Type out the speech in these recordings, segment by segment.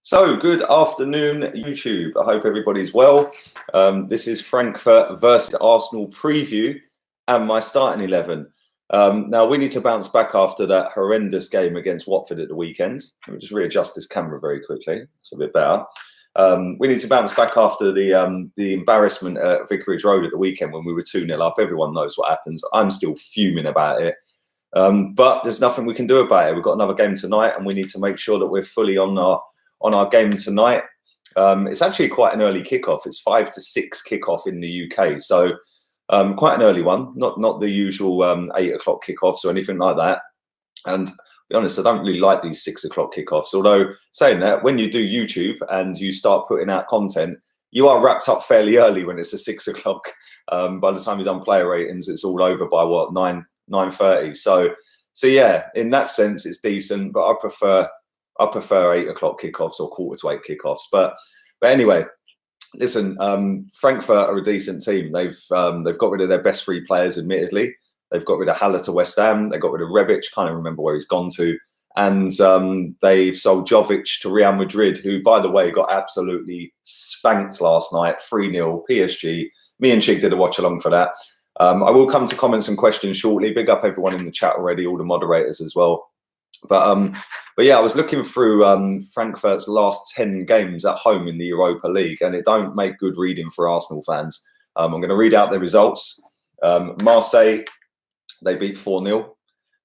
So, good afternoon, YouTube. I hope everybody's well. This is Frankfurt versus Arsenal preview and my starting 11. Now, we need to bounce back after that horrendous game against Watford at the weekend. Let me just readjust this camera very quickly. It's a bit better. We need to bounce back after the embarrassment at Vicarage Road at the weekend when we were 2-0 up. Everyone knows what happens. I'm still fuming about it. But there's nothing we can do about it. We've got another game tonight and we need to make sure that we're fully on our game tonight. It's actually quite an early kickoff. It's 5 to 6 kickoff in the UK. So quite an early one, not the usual 8 o'clock kickoffs or anything like that. And to be honest, I don't really like these 6 o'clock kickoffs. Although saying that, when you do YouTube and you start putting out content, you are wrapped up fairly early when it's a 6 o'clock. By the time you've done player ratings, it's all over by what, 9:30. So yeah, in that sense, it's decent, but I prefer 8 o'clock kickoffs or 7:45 kickoffs. But anyway, listen, Frankfurt are a decent team. They've got rid of their best 3 players, admittedly. They've got rid of Haller to West Ham. They got rid of Rebic, can't remember where he's gone to. And they've sold Gjorgjievski to Real Madrid, who, by the way, got absolutely spanked last night, 3-0 PSG. Me and Chig did a watch along for that. I will come to comments and questions shortly. Big up everyone in the chat already, all the moderators as well. But yeah, I was looking through Frankfurt's last 10 games at home in the Europa League, and it don't make good reading for Arsenal fans. I'm going to read out the results. Marseille, they beat 4-0.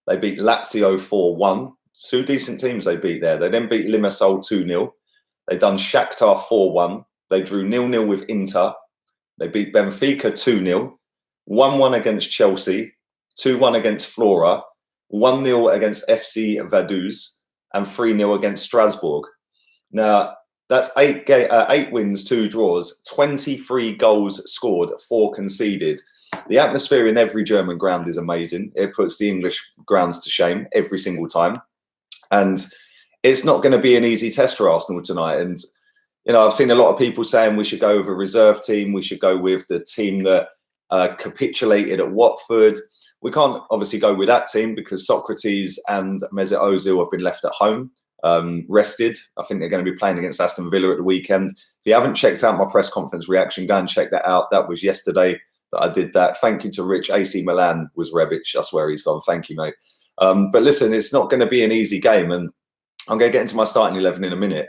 They beat Lazio 4-1. 2 decent teams they beat there. They then beat Limassol 2-0. They done Shakhtar 4-1. They drew 0-0 with Inter. They beat Benfica 2-0. 1-1 against Chelsea. 2-1 against Flora. 1-0 against a.f.c. Vaduz and 3-0 against Strasbourg. Now, that's 8 wins, 2 draws, 23 goals scored, 4 conceded. The atmosphere in every German ground is amazing. It puts the English grounds to shame every single time. And it's not going to be an easy test for Arsenal tonight. And, you know, I've seen a lot of people saying we should go with a reserve team. We should go with the team that capitulated at Watford. We can't obviously go with that team because Socrates and Mesut Ozil have been left at home, rested. I think they're going to be playing against Aston Villa at the weekend. If you haven't checked out my press conference reaction, go and check that out. That was yesterday that I did that. Thank you to Rich. AC Milan was Rebic. That's where he's gone. Thank you, mate. But listen, it's not going to be an easy game, and I'm going to get into my starting 11 in a minute.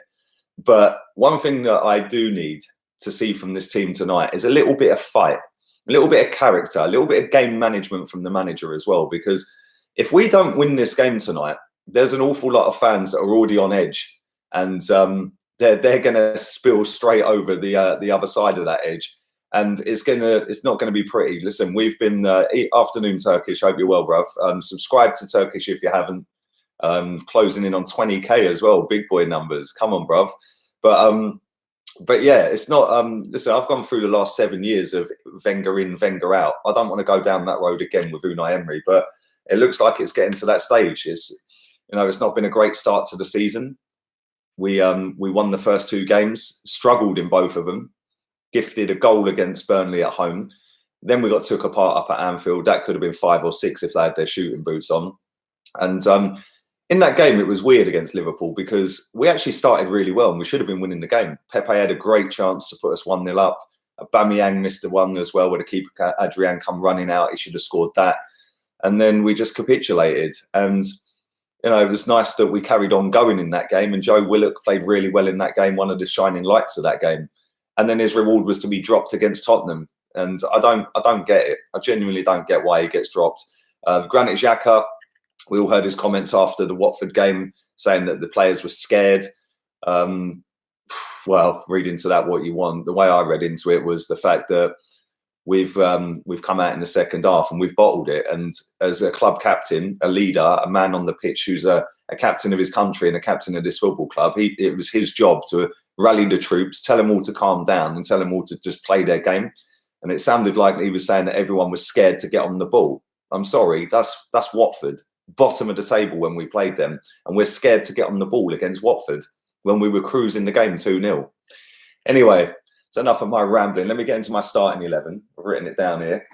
But one thing that I do need to see from this team tonight is a little bit of fight. A little bit of character, a little bit of game management from the manager as well. Because if we don't win this game tonight, there's an awful lot of fans that are already on edge, and they're going to spill straight over the other side of that edge, and it's not going to be pretty. Listen, we've been afternoon Turkish. Hope you're well, bruv. Subscribe to Turkish if you haven't. Closing in on 20k as well. Big boy numbers. Come on, bruv. But yeah, it's not. Listen, I've gone through the last 7 years of Wenger in, Wenger out. I don't want to go down that road again with Unai Emery, but it looks like it's getting to that stage. It's not been a great start to the season. We won the first 2 games, struggled in both of them, gifted a goal against Burnley at home. Then we got took apart up at Anfield. That could have been 5 or 6 if they had their shooting boots on. And in that game, it was weird against Liverpool because we actually started really well and we should have been winning the game. Pepe had a great chance to put us 1-0 up. Aubameyang missed the one as well where the keeper, Adrian, come running out. He should have scored that. And then we just capitulated. And, you know, it was nice that we carried on going in that game. And Joe Willock played really well in that game, one of the shining lights of that game. And then his reward was to be dropped against Tottenham. And I don't get it. I genuinely don't get why he gets dropped. Granit Xhaka, we all heard his comments after the Watford game saying that the players were scared. Well, read into that what you want. The way I read into it was the fact that we've come out in the second half and we've bottled it. And as a club captain, a leader, a man on the pitch who's a captain of his country and a captain of this football club, it was his job to rally the troops, tell them all to calm down and tell them all to just play their game. And it sounded like he was saying that everyone was scared to get on the ball. I'm sorry, that's Watford. Bottom of the table when we played them, and we're scared to get on the ball against Watford when we were cruising the game 2-0. Anyway, it's enough of my rambling. Let me get into my starting 11. I've written it down here.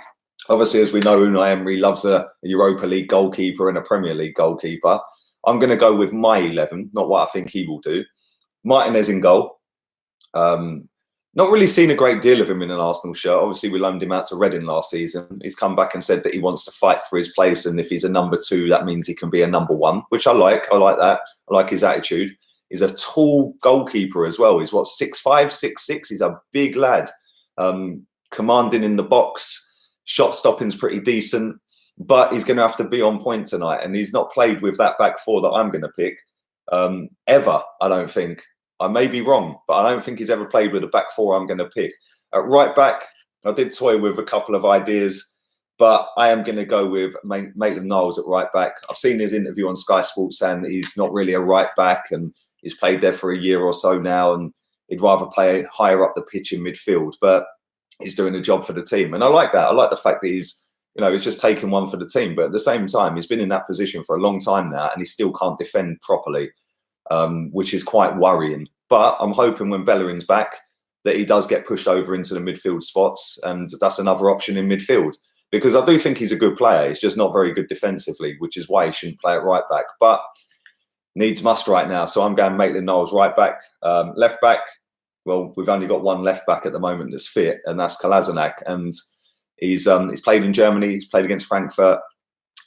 Obviously, as we know, Unai Emery loves a Europa League goalkeeper and a Premier League goalkeeper. I'm going to go with my 11, not what I think he will do. Martinez in goal. Not really seen a great deal of him in an Arsenal shirt. Obviously, we loaned him out to Reading last season. He's come back and said that he wants to fight for his place, and if he's a number 2, that means he can be a number 1, which I like. I like that. I like his attitude. He's a tall goalkeeper as well. He's what, 6'5", 6'6". He's a big lad, commanding in the box. Shot stopping's pretty decent, but he's going to have to be on point tonight, and he's not played with that back 4 that I'm going to pick ever, I don't think. I may be wrong, but I don't think he's ever played with a back 4 I'm going to pick. At right back, I did toy with a couple of ideas, but I am going to go with Maitland-Niles at right back. I've seen his interview on Sky Sports saying that he's not really a right back, and he's played there for a year or so now, and he'd rather play higher up the pitch in midfield, but he's doing a job for the team. And I like that. I like the fact that he's just taking one for the team, but at the same time, he's been in that position for a long time now, and he still can't defend properly. Which is quite worrying. But I'm hoping when Bellerin's back that he does get pushed over into the midfield spots, and that's another option in midfield, because I do think he's a good player. He's just not very good defensively, which is why he shouldn't play at right back. But needs must right now. So I'm going Maitland-Niles right back. Left back, well, we've only got one left back at the moment that's fit, and that's Kolasinac. And he's played in Germany. He's played against Frankfurt.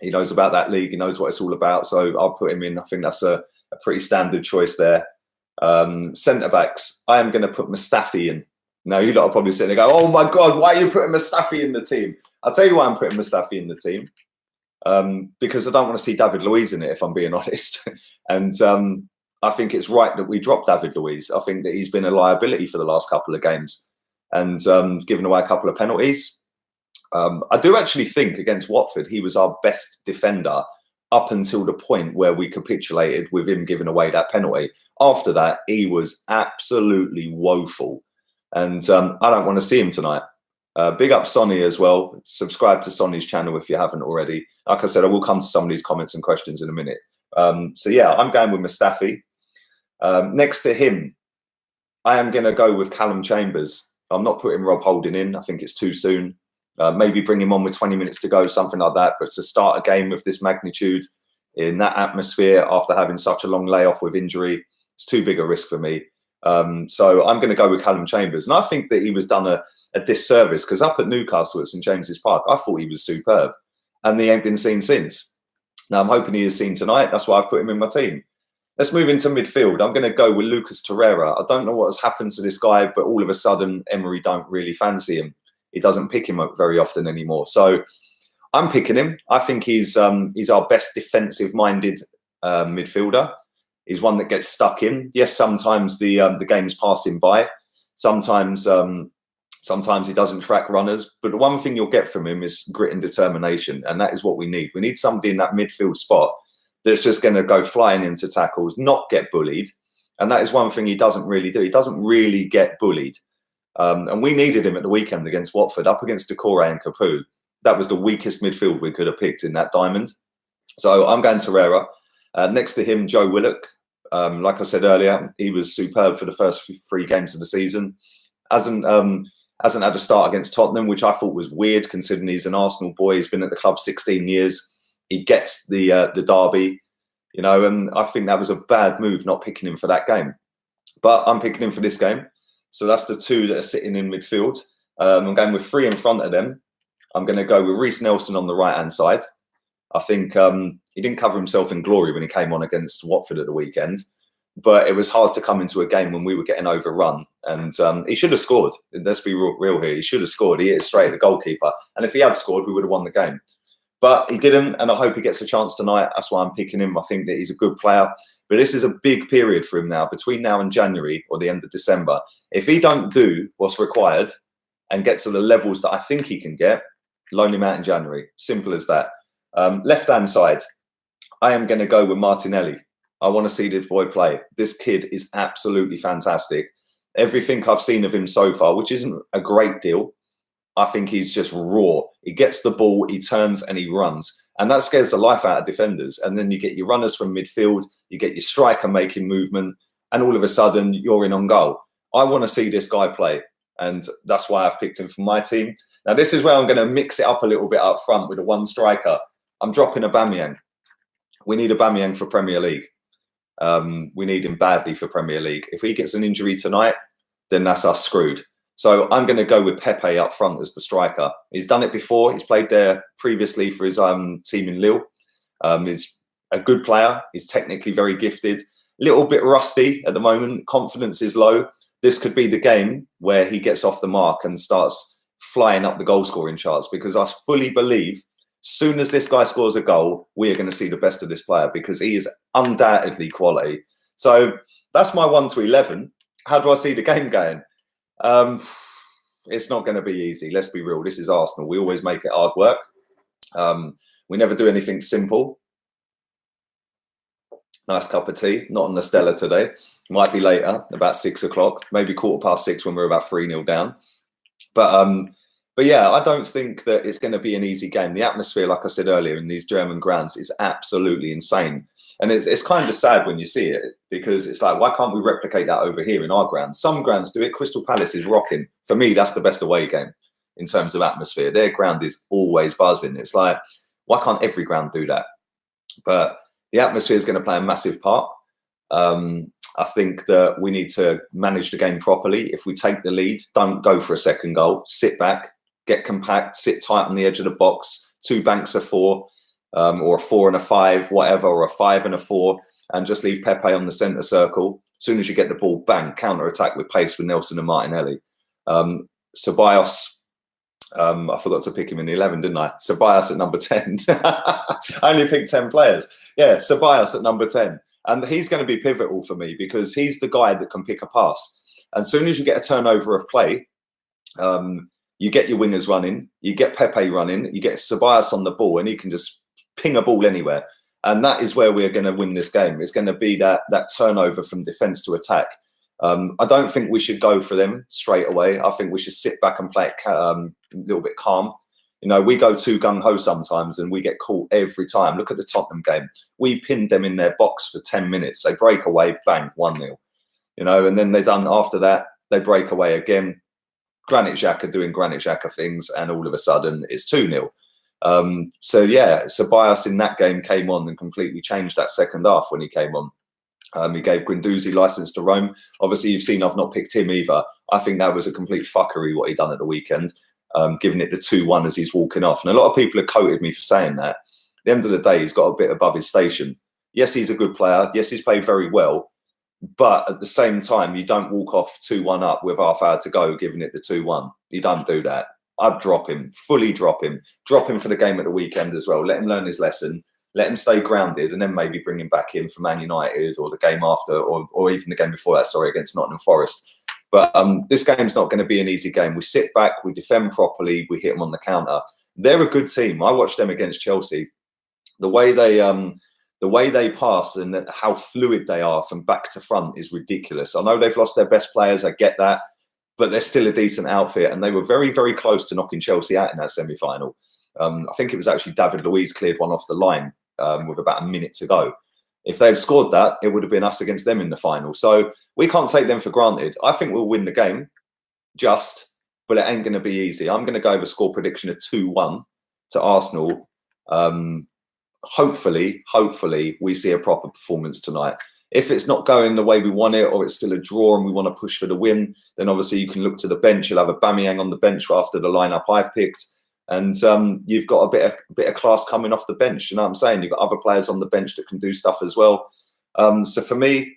He knows about that league. He knows what it's all about. So I'll put him in. I think that's a pretty standard choice there. Centre backs, I am going to put Mustafi in. Now, you lot are probably sitting there going, oh my God, why are you putting Mustafi in the team? I'll tell you why I'm putting Mustafi in the team. Because I don't want to see David Luiz in it, if I'm being honest. And I think it's right that we drop David Luiz. I think that he's been a liability for the last couple of games and given away a couple of penalties. I do actually think against Watford, he was our best defender up until the point where we capitulated with him giving away that penalty. After that, he was absolutely woeful. And I don't want to see him tonight. Big up Sonny as well. Subscribe to Sonny's channel if you haven't already. Like I said, I will come to some of these comments and questions in a minute. So yeah, I'm going with Mustafi. Next to him, I am going to go with Callum Chambers. I'm not putting Rob Holding in. I think it's too soon. Maybe bring him on with 20 minutes to go, something like that. But to start a game of this magnitude in that atmosphere after having such a long layoff with injury, it's too big a risk for me. So I'm going to go with Callum Chambers. And I think that he was done a disservice, because up at Newcastle at St James's Park, I thought he was superb. And he ain't been seen since. Now, I'm hoping he is seen tonight. That's why I've put him in my team. Let's move into midfield. I'm going to go with Lucas Torreira. I don't know what has happened to this guy, but all of a sudden, Emery don't really fancy him. He doesn't pick him up very often anymore. So I'm picking him. I think he's our best defensive-minded midfielder. He's one that gets stuck in. Yes, sometimes the game's passing by. Sometimes he doesn't track runners. But the one thing you'll get from him is grit and determination, and that is what we need. We need somebody in that midfield spot that's just going to go flying into tackles, not get bullied. And that is one thing he doesn't really do. He doesn't really get bullied. And we needed him at the weekend against Watford, up against Decore and Capoue. That was the weakest midfield we could have picked in that diamond. So I'm going Torreira. Next to him, Joe Willock. Like I said earlier, he was superb for the first 3 games of the season. Hasn't had a start against Tottenham, which I thought was weird, considering he's an Arsenal boy. He's been at the club 16 years. He gets the derby, and I think that was a bad move not picking him for that game. But I'm picking him for this game. So that's the 2 that are sitting in midfield. I'm going with 3 in front of them. I'm going to go with Reece Nelson on the right-hand side. I think he didn't cover himself in glory when he came on against Watford at the weekend. But it was hard to come into a game when we were getting overrun. And he should have scored. Let's be real here. He should have scored. He hit it straight at the goalkeeper. And if he had scored, we would have won the game. But he didn't, and I hope he gets a chance tonight. That's why I'm picking him. I think that he's a good player. But this is a big period for him now, between now and January or the end of December. If he don't do what's required and get to the levels that I think he can get, loan him out in January. Simple as that. Left-hand side, I am going to go with Martinelli. I want to see this boy play. This kid is absolutely fantastic. Everything I've seen of him so far, which isn't a great deal, I think he's just raw. He gets the ball, he turns and he runs. And that scares the life out of defenders. And then you get your runners from midfield, you get your striker making movement, and all of a sudden you're in on goal. I want to see this guy play. And that's why I've picked him for my team. Now, this is where I'm going to mix it up a little bit up front with a one striker. I'm dropping Aubameyang. We need Aubameyang for Premier League. We need him badly for Premier League. If he gets an injury tonight, then that's us screwed. So I'm going to go with Pepe up front as the striker. He's done it before. He's played there previously for his team in Lille. He's a good player. He's technically very gifted. A little bit rusty at the moment. Confidence is low. This could be the game where he gets off the mark and starts flying up the goal scoring charts, because I fully believe soon as this guy scores a goal, we are going to see the best of this player, because he is undoubtedly quality. So that's my 1 to 11. How do I see the game going? It's not going to be easy. Let's be real. This is Arsenal. We always make it hard work. We never do anything simple. Nice cup of tea. Not on the Stella today. Might be later, about 6 o'clock, maybe 6:15 when we're about 3-0 down. But yeah, I don't think that it's going to be an easy game. The atmosphere, like I said earlier, in these German grounds is absolutely insane. And it's kind of sad when you see it, because it's like, why can't we replicate that over here in our grounds? Some grounds do it. Crystal Palace is rocking. For me, that's the best away game in terms of atmosphere. Their ground is always buzzing. It's like, why can't every ground do that? But the atmosphere is going to play a massive part. I think that we need to manage the game properly. If we take the lead, don't go for a second goal. Sit back, get compact, sit tight on the edge of the box. 2 banks of 4, or a 4 and a 5, whatever, or a 5 and a 4, and just leave Pepe on the centre circle. As soon as you get the ball, bang, counter-attack with pace with Nelson and Martinelli. Ceballos, I forgot to pick him in the 11, didn't I? Ceballos at number 10. I only picked 10 players. Yeah, Ceballos at number 10. And he's going to be pivotal for me, because he's the guy that can pick a pass. And as soon as you get a turnover of play, you get your wingers running, you get Pepe running, you get Ceballos on the ball, and he can just ping a ball anywhere. And that is where we're going to win this game. It's going to be that turnover from defence to attack. I don't think we should go for them straight away. I think we should sit back and play it a little bit calm. You know, we go too gung-ho sometimes and we get caught every time. Look at the Tottenham game. We pinned them in their box for 10 minutes. They break away, bang, 1-0. You know, and then after that, they break away again. Granit Xhaka doing Granit Xhaka things, and all of a sudden it's 2-0. So yeah, Ceballos in that game came on and completely changed that second half when he came on. He gave Guendouzi license to roam. Obviously, you've seen I've not picked him either. I think that was a complete fuckery what he done at the weekend, giving it the 2-1 as he's walking off. And a lot of people have quoted me for saying that. At the end of the day, he's got a bit above his station. Yes, he's a good player. Yes, he's played very well. But at the same time, you don't walk off 2-1 up with half hour to go, giving it the 2-1. You don't do that. I'd drop him, fully drop him for the game at the weekend as well. Let him learn his lesson. Let him stay grounded, and then maybe bring him back in for Man United or the game after, or even the game before that, against Nottingham Forest. But this game's not going to be an easy game. We sit back, we defend properly, we hit them on the counter. They're a good team. I watched them against Chelsea. The way they pass and how fluid they are from back to front is ridiculous. I know they've lost their best players. I get that. But they're still a decent outfit. And they were very, very close to knocking Chelsea out in that semi-final. I think it was actually David Luiz cleared one off the line with about a minute to go. If they had scored that, it would have been us against them in the final. So we can't take them for granted. I think we'll win the game, but it ain't going to be easy. I'm going to go with a score prediction of 2-1 to Arsenal. Hopefully, we see a proper performance tonight. If it's not going the way we want it, or it's still a draw and we want to push for the win, then obviously you can look to the bench. You'll have a Aubameyang on the bench after the lineup I've picked. And you've got a bit of class coming off the bench. You know what I'm saying? You've got other players on the bench that can do stuff as well. So for me,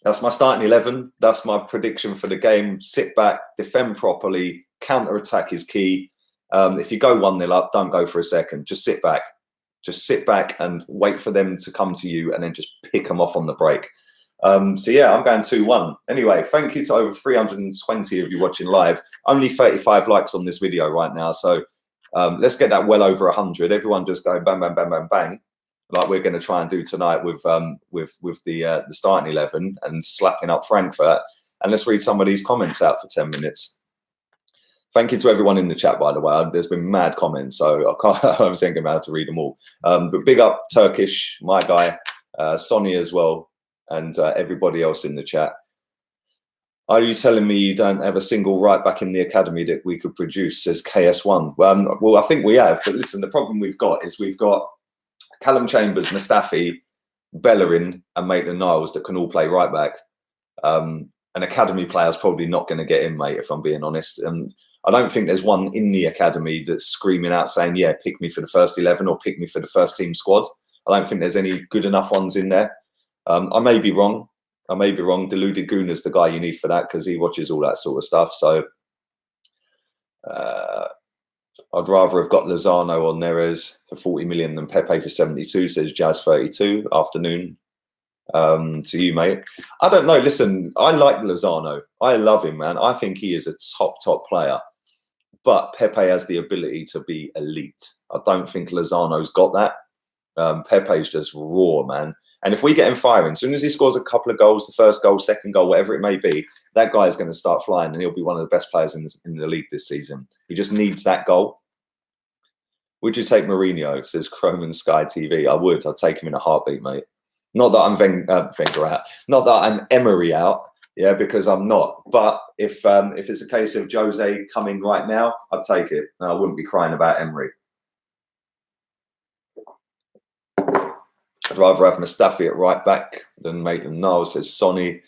that's my starting 11. That's my prediction for the game. Sit back, defend properly, counter-attack is key. If you go 1-0 up, don't go for a second. Just sit back. Just sit back and wait for them to come to you, and then just pick them off on the break. So yeah, I'm going 2-1. Anyway, thank you to over 320 of you watching live. Only 35 likes on this video right now. So let's get that well over 100. Everyone just go bang, bang, bang, bang, bang, like we're going to try and do tonight with the starting 11 and slapping up Frankfurt. And let's read some of these comments out for 10 minutes. Thank you to everyone in the chat, by the way. There's been mad comments, so I'm thinking about to read them all. But big up Turkish, my guy, Sonny as well, and everybody else in the chat. Are you telling me you don't have a single right back in the academy that we could produce, says KS1? Well, I think we have. But listen, the problem we've got is we've got Callum Chambers, Mustafi, Bellerin and Maitland-Niles that can all play right back. An academy player's probably not going to get in, mate, if I'm being honest. And I don't think there's one in the academy that's screaming out saying, yeah, pick me for the first 11 or pick me for the first team squad. I don't think there's any good enough ones in there. I may be wrong. Deluded Guna's the guy you need for that because he watches all that sort of stuff. So I'd rather have got Lozano on there as for 40 million than Pepe for 72, says Jazz 32. Afternoon to you, mate. I don't know. Listen, I like Lozano. I love him, man. I think he is a top player. But Pepe has the ability to be elite. I don't think Lozano's got that. Pepe's just raw, man. And if we get him firing, as soon as he scores a couple of goals, the first goal, second goal, whatever it may be, that guy is going to start flying and he'll be one of the best players in the league this season. He just needs that goal. Would you take Mourinho, says Chrome and Sky TV? I would. I'd take him in a heartbeat, mate. Not that I'm Wenger out. Not that I'm Emery out, yeah, because I'm not. But if it's a case of Jose coming right now, I'd take it. I wouldn't be crying about Emery. I'd rather have Mustafi at right back than Maitland-Niles, says Sonny.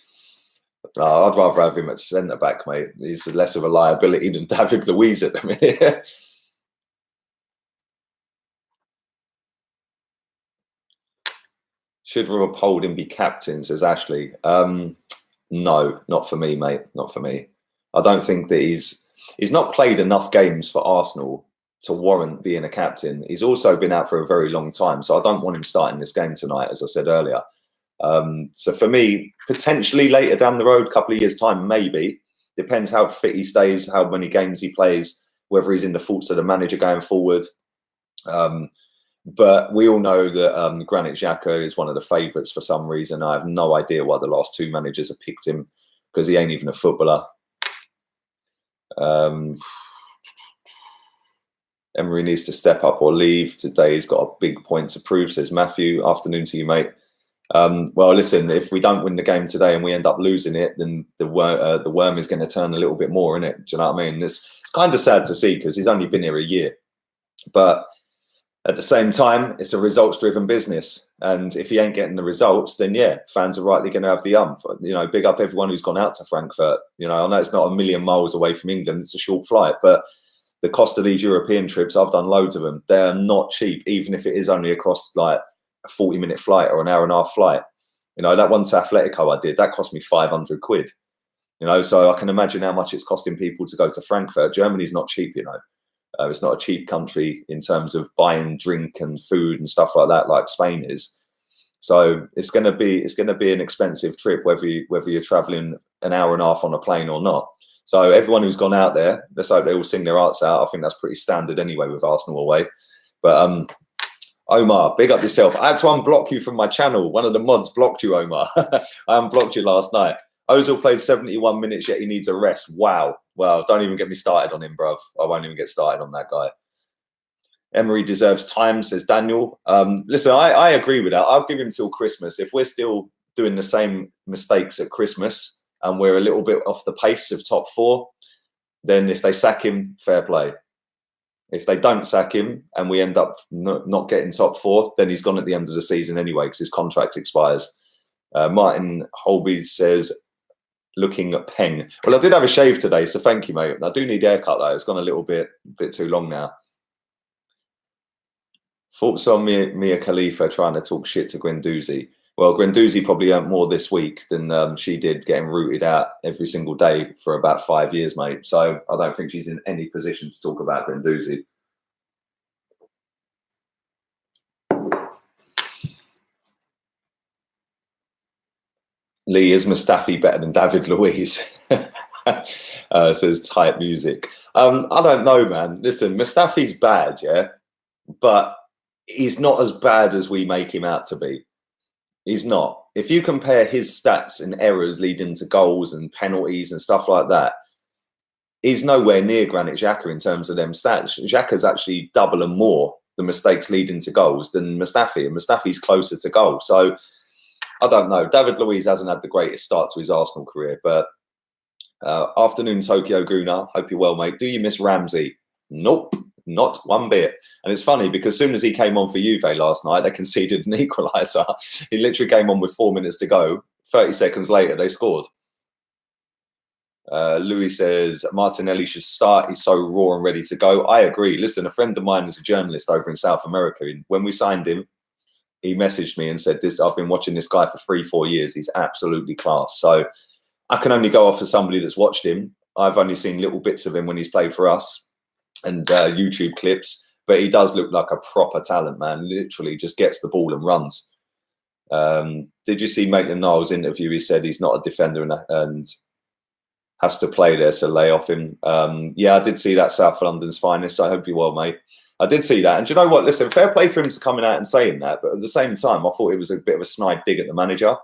I'd rather have him at centre back, mate. He's less of a liability than David Luiz at the minute. Should Rob Holding be captain, says Ashley. No, not for me, mate. Not for me. I don't think that he's not played enough games for Arsenal to warrant being a captain. He's also been out for a very long time, so I don't want him starting this game tonight, as I said earlier. So for me, potentially later down the road, a couple of years' time, maybe. Depends how fit he stays, how many games he plays, whether he's in the thoughts of the manager going forward. But we all know that Granit Xhaka is one of the favourites for some reason. I have no idea why the last two managers have picked him, because he ain't even a footballer. Emery needs to step up or leave. Today he's got a big point to prove, says Matthew. Afternoon to you, mate. Well, listen, if we don't win the game today and we end up losing it, then the worm is going to turn a little bit more, innit? Do you know what I mean? It's kind of sad to see because he's only been here a year. But at the same time, it's a results-driven business. And if he ain't getting the results, then, yeah, fans are rightly going to have the ump. You know, big up everyone who's gone out to Frankfurt. You know, I know it's not a million miles away from England. It's a short flight. But the cost of these European trips, I've done loads of them. They're not cheap, even if it is only across like a 40-minute flight or an hour and a half flight. You know, that one to Atletico I did, that cost me 500 quid. You know, so I can imagine how much it's costing people to go to Frankfurt. Germany's not cheap, you know. It's not a cheap country in terms of buying drink and food and stuff like that, like Spain is. So it's going to be an expensive trip, whether you're traveling an hour and a half on a plane or not. So everyone who's gone out there, let's hope they all sing their hearts out. I think that's pretty standard anyway with Arsenal away. But Omar, big up yourself. I had to unblock you from my channel. One of the mods blocked you, Omar. I unblocked you last night. Ozil played 71 minutes, yet he needs a rest. Wow. Well, don't even get me started on him, bruv. I won't even get started on that guy. Emery deserves time, says Daniel. Listen, I agree with that. I'll give him till Christmas. If we're still doing the same mistakes at Christmas and we're a little bit off the pace of top four, then if they sack him, fair play. If they don't sack him and we end up not getting top four, then he's gone at the end of the season anyway because his contract expires. Martin Holby says, looking at Peng. Well, I did have a shave today, so thank you, mate. I do need a haircut, though. It's gone a little bit too long now. Thoughts on Mia Khalifa trying to talk shit to Guendouzi? Well, Guendouzi probably earned more this week than she did getting rooted out every single day for about 5 years, mate. So I don't think she's in any position to talk about Guendouzi. Lee, is Mustafi better than David Luiz? Says type music. I don't know, man. Listen, Mustafi's bad, yeah, but he's not as bad as we make him out to be. He's not. If you compare his stats and errors leading to goals and penalties and stuff like that, he's nowhere near Granit Xhaka in terms of them stats. Xhaka's actually double and more the mistakes leading to goals than Mustafi, and Mustafi's closer to goal. So I don't know. David Luiz hasn't had the greatest start to his Arsenal career, but afternoon, Tokyo Guna. Hope you're well, mate. Do you miss Ramsey? Nope. Not one bit. And it's funny because as soon as he came on for Juve last night, they conceded an equaliser. He literally came on with 4 minutes to go. 30 seconds later, they scored. Louis says, Martinelli should start. He's so raw and ready to go. I agree. Listen, a friend of mine is a journalist over in South America. When we signed him, he messaged me and said, "I've been watching this guy for 3-4 years. He's absolutely class." So I can only go off as somebody that's watched him. I've only seen little bits of him when he's played for us and YouTube clips. But he does look like a proper talent, man. Literally just gets the ball and runs. Did you see Maitland-Niles' interview? He said he's not a defender and has to play there, so lay off him. Yeah, I did see that, South London's finest. I hope you're well, mate. I did see that. And do you know what? Listen, fair play for him to coming out and saying that. But at the same time, I thought it was a bit of a snide dig at the manager.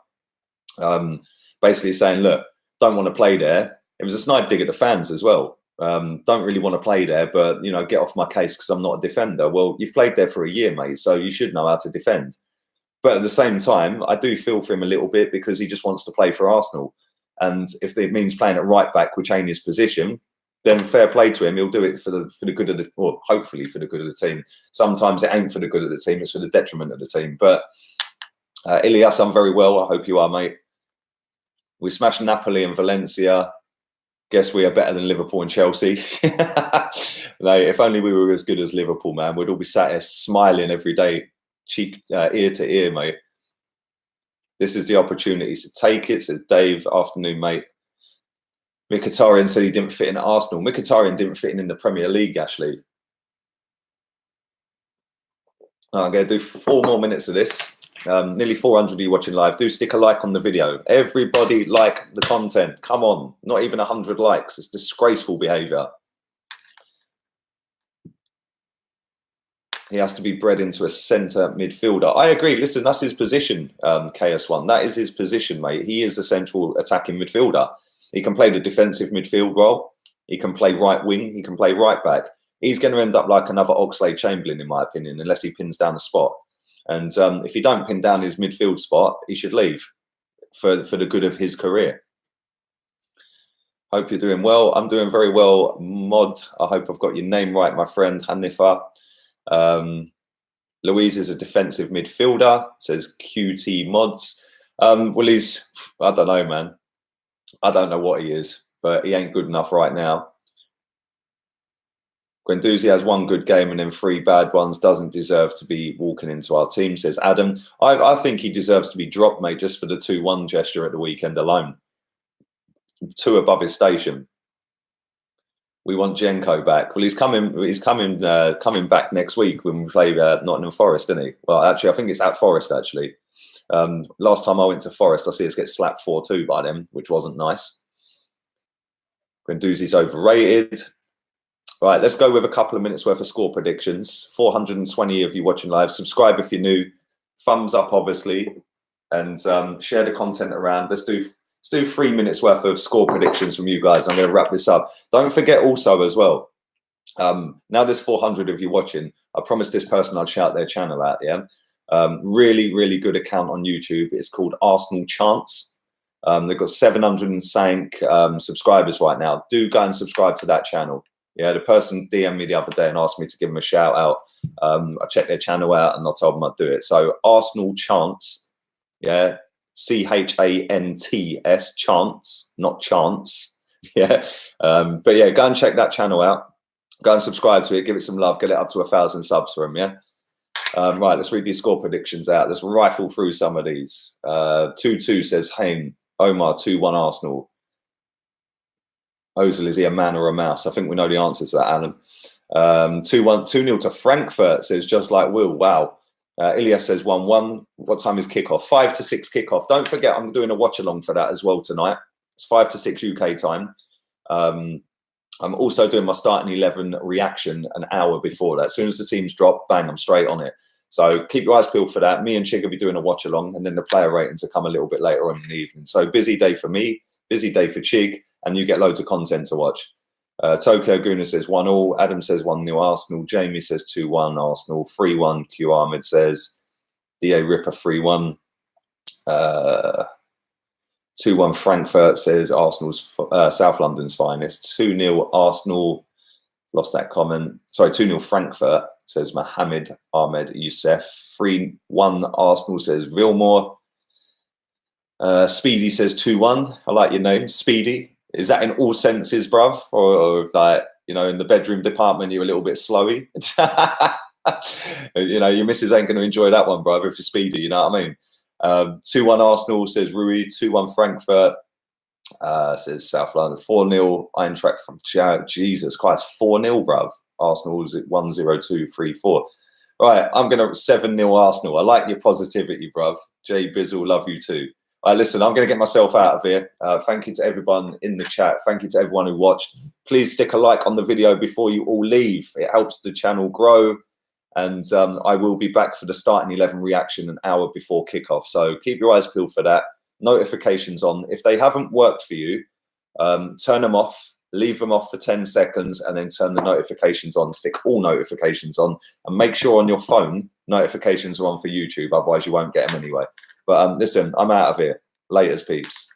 Basically saying, look, don't want to play there. It was a snide dig at the fans as well. Don't really want to play there, but, you know, get off my case because I'm not a defender. Well, you've played there for a year, mate, so you should know how to defend. But at the same time, I do feel for him a little bit because he just wants to play for Arsenal. And if it means playing at right back, which ain't his position, then fair play to him. He'll do it for the good of the, or hopefully for the good of the team. Sometimes it ain't for the good of the team; it's for the detriment of the team. But Ilias, I'm very well. I hope you are, mate. We smashed Napoli and Valencia. Guess we are better than Liverpool and Chelsea. Like, if only we were as good as Liverpool, man. We'd all be sat here smiling every day, cheek ear to ear, mate. This is the opportunity to take it, says Dave. Afternoon, mate. Mkhitaryan said he didn't fit in at Arsenal. Mkhitaryan didn't fit in the Premier League, actually. I'm going to do 4 more minutes of this. Nearly 400 of you watching live. Do stick a like on the video. Everybody like the content. Come on. Not even 100 likes. It's disgraceful behaviour. He has to be bred into a centre midfielder. I agree. Listen, that's his position, KS1. That is his position, mate. He is a central attacking midfielder. He can play the defensive midfield role. He can play right wing. He can play right back. He's going to end up like another Oxlade-Chamberlain, in my opinion, unless he pins down a spot. And if he don't pin down his midfield spot, he should leave for the good of his career. Hope you're doing well. I'm doing very well, Mod. I hope I've got your name right, my friend, Hanifa. Louise is a defensive midfielder, says QT Mods. Well, he's, I don't know, man. I don't know what he is, but he ain't good enough right now. Guendouzi has 1 good game and then 3 bad ones. Doesn't deserve to be walking into our team, says Adam. I think he deserves to be dropped, mate, just for the 2-1 gesture at the weekend alone. 2 above his station. We want Jenko back. Well, he's coming back next week when we play Nottingham Forest, isn't he? Well, actually, I think it's at Forest, actually. Last time I went to Forest, I see us get slapped 4-2 by them, which wasn't nice. Guendouzi's overrated. Right, let's go with a couple of minutes worth of score predictions. 420 of you watching live. Subscribe if you're new. Thumbs up, obviously, and share the content around. Let's do 3 minutes worth of score predictions from you guys. I'm going to wrap this up. Don't forget also as well, now there's 400 of you watching. I promised this person I'd shout their channel out, yeah? Really, really good account on YouTube. It's called Arsenal Chants. They've got 700 and sank subscribers right now. Do go and subscribe to that channel. Yeah, the person DM'd me the other day and asked me to give them a shout out. I checked their channel out and I told them I'd do it. So Arsenal Chants, yeah, CHANTS, Chants, not Chance. Yeah, but yeah, go and check that channel out. Go and subscribe to it. Give it some love. Get it up to 1,000 subs for them. Yeah. Right, let's read these score predictions out. Let's rifle through some of these. 2-2 says Haim. Omar 2-1 Arsenal. Ozil, is he a man or a mouse? I think we know the answer to that, Alan. 2-0 to Frankfurt, says just like Will. Wow. Ilias says 1-1. What time is kickoff? 5 to 6 kickoff. Don't forget, I'm doing a watch along for that as well tonight. It's 5 to 6 UK time. I'm also doing my starting 11 reaction an hour before that. As soon as the teams drop, bang, I'm straight on it. So keep your eyes peeled for that. Me and Chig will be doing a watch along, and then the player ratings will come a little bit later on in the evening. So busy day for me, busy day for Chig, and you get loads of content to watch. Tokyo Guna says 1-1. Adam says 1-0 Arsenal. Jamie says 2-1 Arsenal. 3-1 Q Ahmed says. DA Ripper 3-1. 2-1 Frankfurt says Arsenal's South London's finest. 2-0 Arsenal. Lost that comment. Sorry, 2-0 Frankfurt, says Mohammed Ahmed Youssef. 3-1 Arsenal, says Vilmore. Speedy says 2-1. I like your name, Speedy. Is that in all senses, bruv? Or like, you know, in the bedroom department, you're a little bit slowy? You know, your missus ain't going to enjoy that one, bruv, if you're Speedy, you know what I mean? 2-1 Arsenal, says Rui. 2-1 Frankfurt, says South London. 4-0 Eintracht from Jesus Christ. 4-0, bruv. Arsenal is at 1-0, 2-3-4. Right, I'm going to 7-0 Arsenal. I like your positivity, bruv. Jay Bizzle, love you too. Listen, I'm going to get myself out of here. Thank you to everyone in the chat. Thank you to everyone who watched. Please stick a like on the video before you all leave. It helps the channel grow. And I will be back for the starting 11 reaction an hour before kickoff. So keep your eyes peeled for that. Notifications on. If they haven't worked for you, turn them off. Leave them off for 10 seconds and then turn the notifications on. Stick all notifications on. And make sure on your phone, notifications are on for YouTube. Otherwise, you won't get them anyway. But listen, I'm out of here. Laters, peeps.